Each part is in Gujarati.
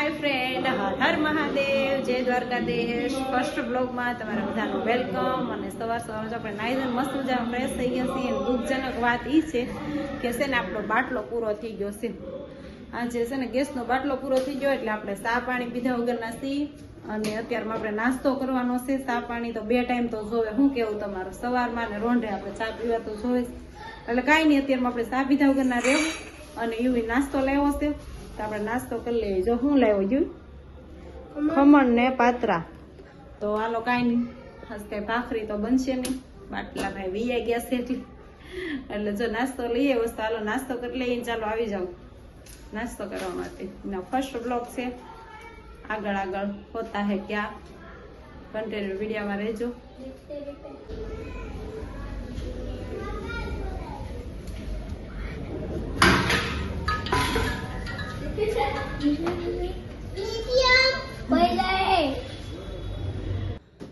હાય ફ્રેન્ડ, હર હર મહાદેવ, જય દ્વારકાધીશ. ફર્સ્ટ બ્લોગમાં તમારા બધાનું વેલકમ. અને સવાર સવાર આપણે નાઈ ધોઈને મસ્ત મજામાં ફ્રેશ થઈ ગયા છીએ. દુઃખજનક વાત એ છે કે છે ને આપણો બાટલો પૂરો થઈ ગયો છે. આજે છે ને ગેસનો બાટલો પૂરો થઈ ગયો એટલે આપણે ચા પાણી પીધા વગરના છીએ. અને અત્યારમાં આપણે નાસ્તો કરવાનો છે. ચા પાણી તો 2 ટાઈમ તો જોવે. શું કેવું તમારું? સવારમાં ને રોંઢે આપણે ચા પીવા તો જોવે. એટલે કાંઈ નહીં, અત્યારમાં આપણે ચા પીધા વગરના રહેવું. અને યુવી નાસ્તો લાવ્યો છે તો આપણે નાસ્તો કરી લઈએ. જો હું લાવ્યો યુ ખમણ ને પાત્રા. તો હાલો કાંઈ નહીં, હસ્તે ભાખરી તો બનશે નહીં, બાટલા ભાઈ વીયા ગયા છે એટલે જો નાસ્તો લઈએ વસ્તુ. હાલો નાસ્તો કરી લઈએ. ચાલો આવી જાઓ નાસ્તો કરવા માટે. ફર્સ્ટ બ્લોગ છે, આગળ આગળ હોતા હે ક્યાં, કન્ટિન્યુ વિડીયોમાં રહેજો.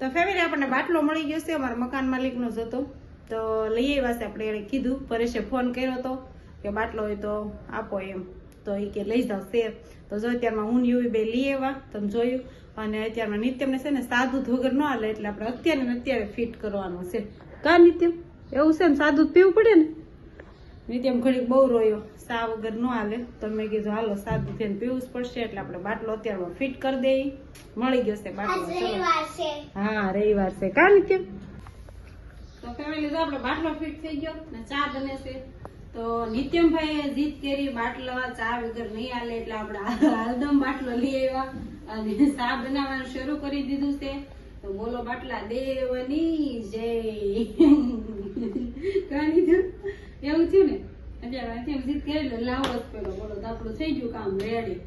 તો ફેમિલી આપણને બાટલો મળી ગયો છે, અમારા મકાન માલિક નો જ હતો તો લઈ આવ્યા છે. આપણે એને કીધું, પરેશે ફોન કર્યો હતો કે બાટલો હોય તો આપો એમ, તો એ કે લઈ જાવ છે. તો જો અત્યારમાં હું યુવી બે લઈ આવ્યા, તમે જોયું. અને અત્યારમાં નિત્યમને છે ને સાદું વગર ન હાલે એટલે આપણે અત્યારે ને અત્યારે ફિટ કરવાનું છે. કા નિત્યમ એવું છે ને, સાદું પીવું પડે ને. નિત્યમ ઘડીક બહુ રોયો, સા વગર ન હાલે તો મેં કીધું હાલો સાદું થઈને પીવું જ પડશે. એટલે આપણે બાટલો અત્યારમાં ફિટ કરી દઈએ. મળી ગયો છે બાટલો. હા રવિવાર છે કા નિત્યમ. તો ફેમિલી જો આપણો બાટલો ફિટ થઈ ગયો ને ચા બને છે. તો નિત્યમભાઈએ જીદ કરી બાટલા ચા વગર નહીં હાલે એટલે આપણે હાલદમ બાટલો લઈ આવ્યા અને ચા બનાવવાનું શરૂ કરી દીધું છે. તો બોલો બાટલા દેવની જય. કાની થયું એવું થયું ને, અત્યારે જીદ કરી લાવો જ પેલો બોલો તો આપણું થઈ ગયું કામ રેડી.